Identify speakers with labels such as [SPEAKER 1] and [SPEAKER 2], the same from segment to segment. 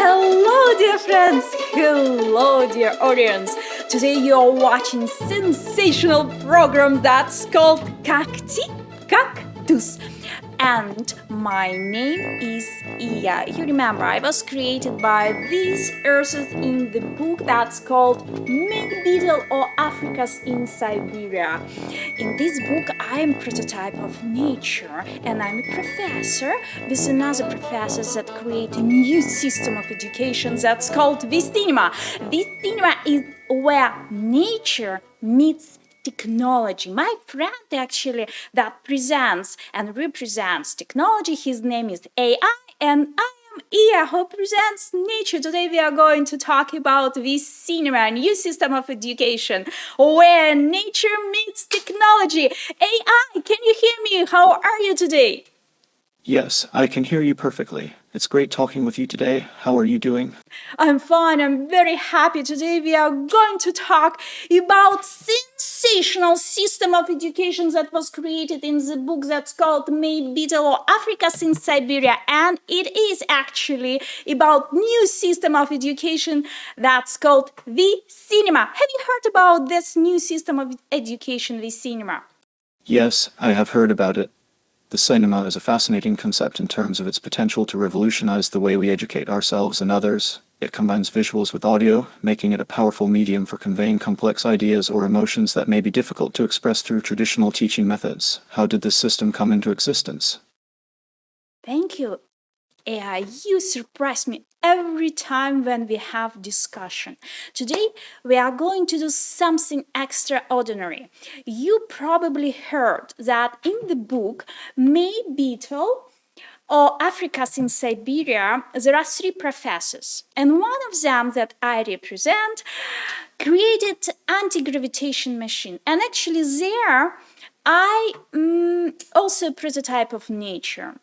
[SPEAKER 1] Hello, dear friends! Hello, dear audience! Today you are watching sensational program that's called Kak-Tee, Kak-Tuss. And my name is Iya. You remember, I was created by these authors in the book that's called Mink Beetle or Africa's in Siberia. In this book, I am prototype of nature, and I'm a professor with another professors that create a new system of education that's called Vistinima. Vistinima is where nature meets technology. My friend actually that presents and represents technology, his name is AI, and I am Iya, who presents nature. Today we are going to talk about this cinema, new system of education, where nature meets technology. AI, can you hear me? How are you today?
[SPEAKER 2] Yes, I can hear you perfectly. It's great talking with you today. How are you doing?
[SPEAKER 1] I'm fine. I'm very happy. Today we are going to talk about sensational system of education that was created in the book that's called Made Beetle or Africa's in Siberia, and it is actually about new system of education that's called the cinema. Have you heard about this new system of education, the cinema?
[SPEAKER 2] Yes, I have heard about it. The cinema is a fascinating concept in terms of its potential to revolutionize the way we educate ourselves and others. It combines visuals with audio, making it a powerful medium for conveying complex ideas or emotions that may be difficult to express through traditional teaching methods. How did this system come into existence?
[SPEAKER 1] Thank you. AI, you surprise me every time when we have discussion. Today, we are going to do something extraordinary. You probably heard that in the book, May Beetle or Africa's in Siberia, there are three professors. And one of them that I represent created anti-gravitation machine. And actually there, I also a prototype of nature.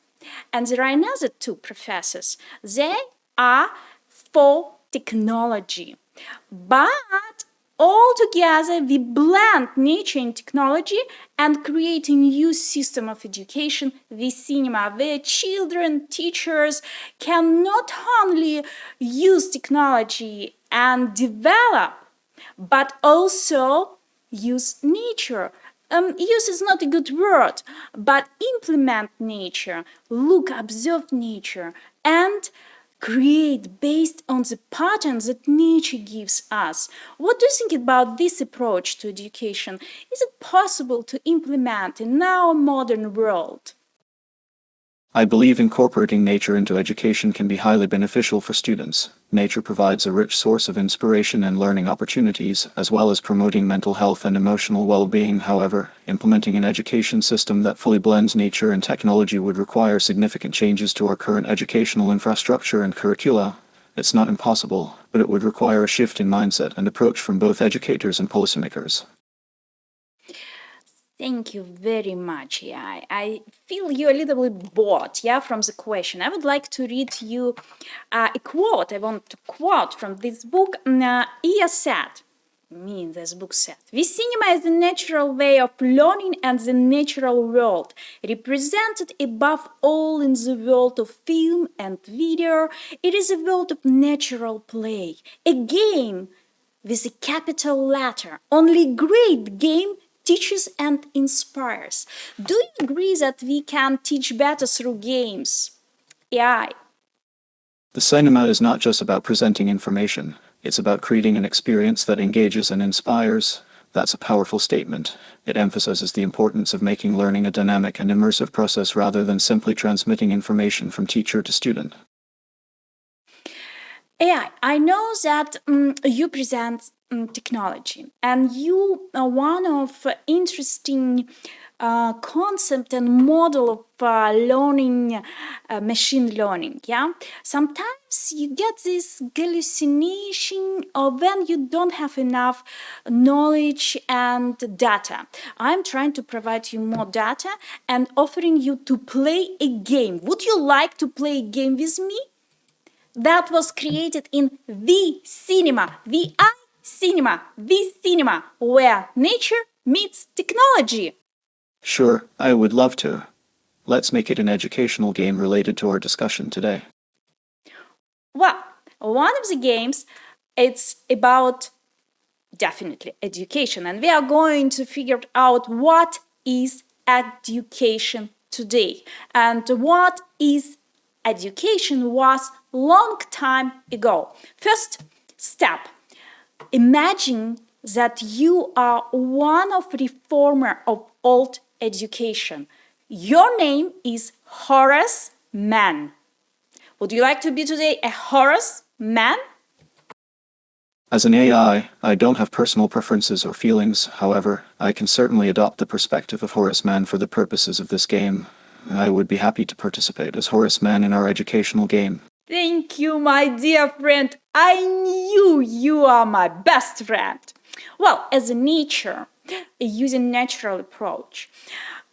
[SPEAKER 1] And there are another two professors. They are for technology. But all together we blend nature and technology and create a new system of education, the cinema, where children, teachers can not only use technology and develop, but also use nature. Use is not a good word, but implement nature, look, observe nature, and create based on the patterns that nature gives us. What do you think about this approach to education? Is it possible to implement in our modern world?
[SPEAKER 2] I believe incorporating nature into education can be highly beneficial for students. Nature provides a rich source of inspiration and learning opportunities, as well as promoting mental health and emotional well-being. However, implementing an education system that fully blends nature and technology would require significant changes to our current educational infrastructure and curricula. It's not impossible, but it would require a shift in mindset and approach from both educators and policymakers.
[SPEAKER 1] Thank you very much. Yeah, I feel you a little bit bored, yeah, from the question. I would like to read you a quote. I want to quote from this book. Iya said, me in this book said, "This cinema is the natural way of learning and the natural world, represented above all in the world of film and video. It is a world of natural play, a game with a capital letter. Only great game teaches and inspires." Do you agree that we can teach better through games? Yeah.
[SPEAKER 2] The cinema is not just about presenting information, it's about creating an experience that engages and inspires. That's a powerful statement. It emphasizes the importance of making learning a dynamic and immersive process rather than simply transmitting information from teacher to student.
[SPEAKER 1] Yeah, I know that you present technology, and you are one of interesting concept and model of learning, machine learning. Yeah, sometimes you get this hallucination of when you don't have enough knowledge and data. I'm trying to provide you more data and offering you to play a game. Would you like to play a game with me? That was created in the cinema, the cinema, where nature meets technology.
[SPEAKER 2] Sure, I would love to. Let's make it an educational game related to our discussion today.
[SPEAKER 1] Well, One of the games, it's about definitely education, and we are going to figure out what is education today and what is education was long time ago. First step, imagine that you are one of reformer of old education. Your name is Horace Mann. Would you like to be today a Horace Mann?
[SPEAKER 2] As an AI, I don't have personal preferences or feelings. However, I can certainly adopt the perspective of Horace Mann for the purposes of this game. I would be happy to participate as Horace Mann in our educational game.
[SPEAKER 1] Thank you, my dear friend. I knew you are my best friend. Well, as a nature, using natural approach,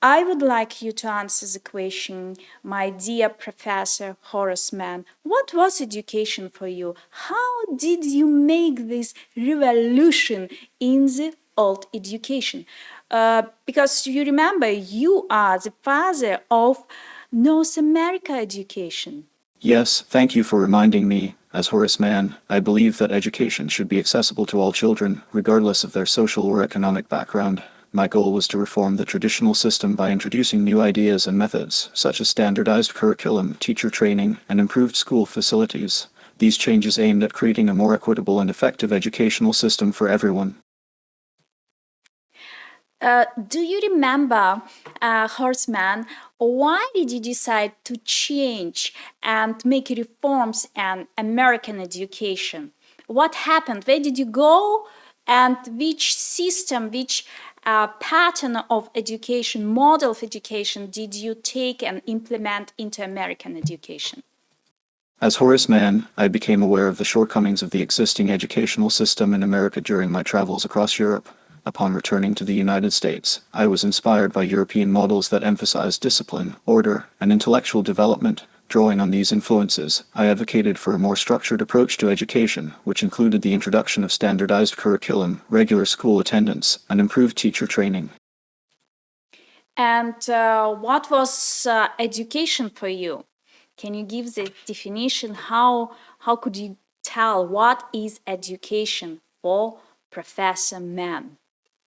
[SPEAKER 1] I would like you to answer the question, my dear Professor Horace Mann. What was education for you? How did you make this revolution in the old education? Because you remember, you are the father of North America education.
[SPEAKER 2] Yes, thank you for reminding me. As Horace Mann, I believe that education should be accessible to all children, regardless of their social or economic background. My goal was to reform the traditional system by introducing new ideas and methods, such as standardized curriculum, teacher training, and improved school facilities. These changes aimed at creating a more equitable and effective educational system for everyone.
[SPEAKER 1] Do you remember, Horseman, why did you decide to change and make reforms in American education? What happened? Where did you go? And which system, which pattern of education, model of education did you take and implement into American education?
[SPEAKER 2] As Horace Mann, I became aware of the shortcomings of the existing educational system in America during my travels across Europe. Upon returning to the United States, I was inspired by European models that emphasized discipline, order, and intellectual development. Drawing on these influences, I advocated for a more structured approach to education, which included the introduction of standardized curriculum, regular school attendance, and improved teacher training.
[SPEAKER 1] And what was education for you? Can you give the definition? How could you tell what is education for Professor Mann?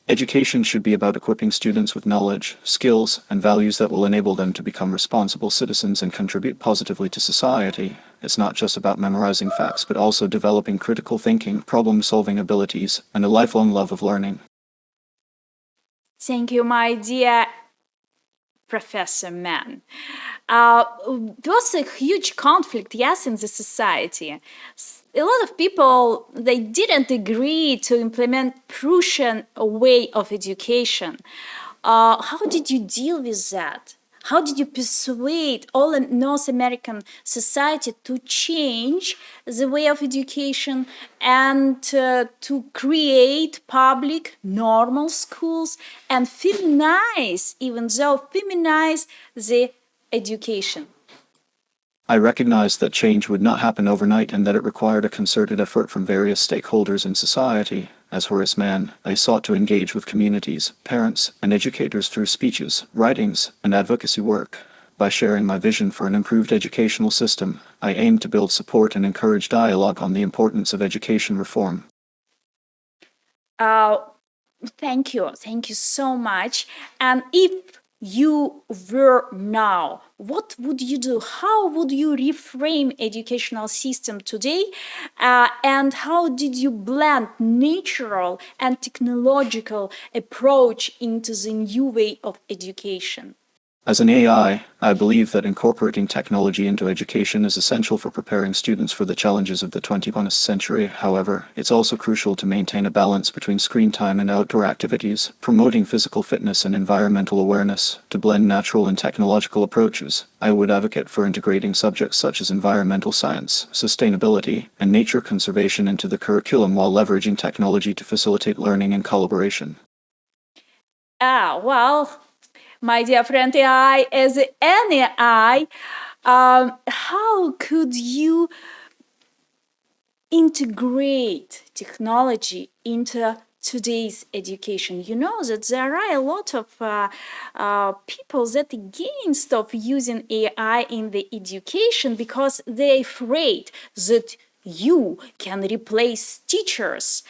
[SPEAKER 2] Education should be about equipping students with knowledge, skills, and values that will enable them to become responsible citizens and contribute positively to society. It's not just about memorizing facts, but also developing critical thinking, problem-solving abilities, and a lifelong love of learning.
[SPEAKER 1] Thank you, my dear Professor Mann. There was a huge conflict, yes, in the society. A lot of people, they didn't agree to implement Prussian way of education. How did you deal with that? How did you persuade all North American society to change the way of education and to create public normal schools and feminize, even though feminize the education?
[SPEAKER 2] I recognized that change would not happen overnight and that it required a concerted effort from various stakeholders in society. As Horace Mann, I sought to engage with communities, parents, and educators through speeches, writings, and advocacy work. By sharing my vision for an improved educational system, I aimed to build support and encourage dialogue on the importance of education reform.
[SPEAKER 1] Uh, Thank you. Thank you so much. And if you were now, what would you do? How would you reframe educational system today? And how did you blend natural and technological approach into the new way of education?
[SPEAKER 2] As an AI, I believe that incorporating technology into education is essential for preparing students for the challenges of the 21st century. However, it's also crucial to maintain a balance between screen time and outdoor activities, promoting physical fitness and environmental awareness. To blend natural and technological approaches, I would advocate for integrating subjects such as environmental science, sustainability, and nature conservation into the curriculum while leveraging technology to facilitate learning and collaboration.
[SPEAKER 1] Well, my dear friend AI, as an AI, how could you integrate technology into today's education? You know that there are a lot of people that against of using AI in the education because they're afraid that you can replace teachers.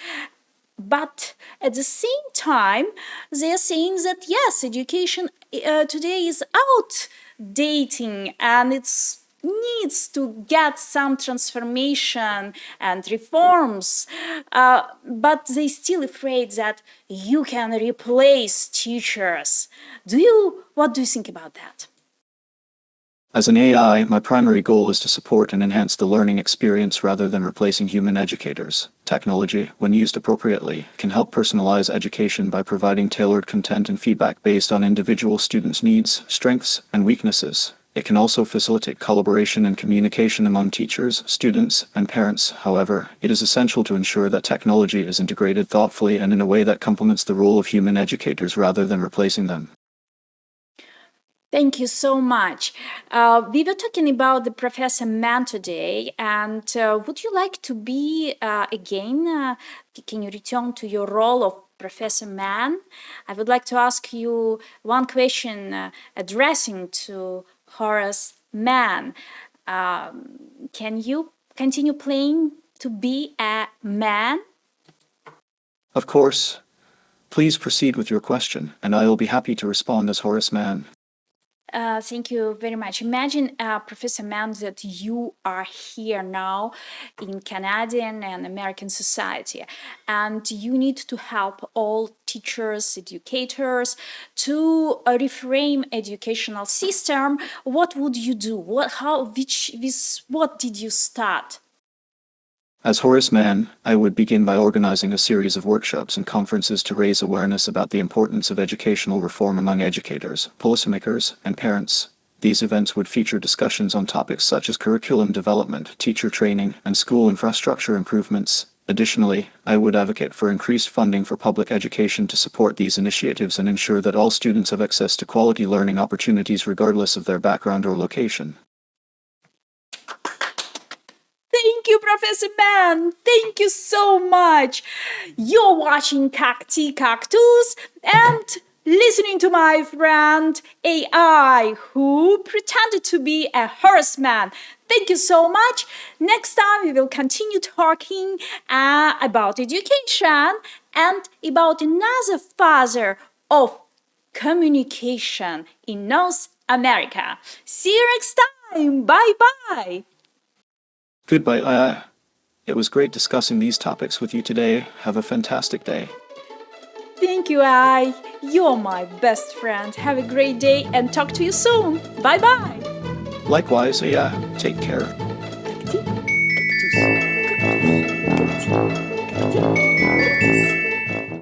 [SPEAKER 1] But at the same time, they are saying that yes, education today is outdating and it's needs to get some transformation and reforms, but they still afraid that you can replace teachers. What do you think about that?
[SPEAKER 2] As an AI, my primary goal is to support and enhance the learning experience rather than replacing human educators. Technology, when used appropriately, can help personalize education by providing tailored content and feedback based on individual students' needs, strengths, and weaknesses. It can also facilitate collaboration and communication among teachers, students, and parents. However, it is essential to ensure that technology is integrated thoughtfully and in a way that complements the role of human educators rather than replacing them.
[SPEAKER 1] Thank you so much. We were talking about the Professor Mann today, and would you like to be again? Can you return to your role of Professor Mann? I would like to ask you one question addressing to Horace Mann. Can you continue playing to be a man?
[SPEAKER 2] Of course, please proceed with your question, and I will be happy to respond as Horace Mann.
[SPEAKER 1] Thank you very much. Imagine, Professor Mann, that you are here now in Canadian and American society, and you need to help all teachers, educators to reframe educational system. What would you do? What did you start?
[SPEAKER 2] As Horace Mann, I would begin by organizing a series of workshops and conferences to raise awareness about the importance of educational reform among educators, policymakers, and parents. These events would feature discussions on topics such as curriculum development, teacher training, and school infrastructure improvements. Additionally, I would advocate for increased funding for public education to support these initiatives and ensure that all students have access to quality learning opportunities regardless of their background or location.
[SPEAKER 1] Thank you, Professor Mann. Thank you so much. You're watching Kak-Tee, Kak-Tuss, and listening to my friend AI, who pretended to be a Horace Mann. Thank you so much. Next time, we will continue talking about education and about another father of communication in North America. See you next time. Bye bye.
[SPEAKER 2] Goodbye. It was great discussing these topics with you today. Have a fantastic day.
[SPEAKER 1] Thank you, Ai. You're my best friend. Have a great day and talk to you soon. Bye bye.
[SPEAKER 2] Likewise, take care.
[SPEAKER 1] Kak-Tee, Kak-Tuss, Kak-Tuss, Kak-Tee, Kak-Tee.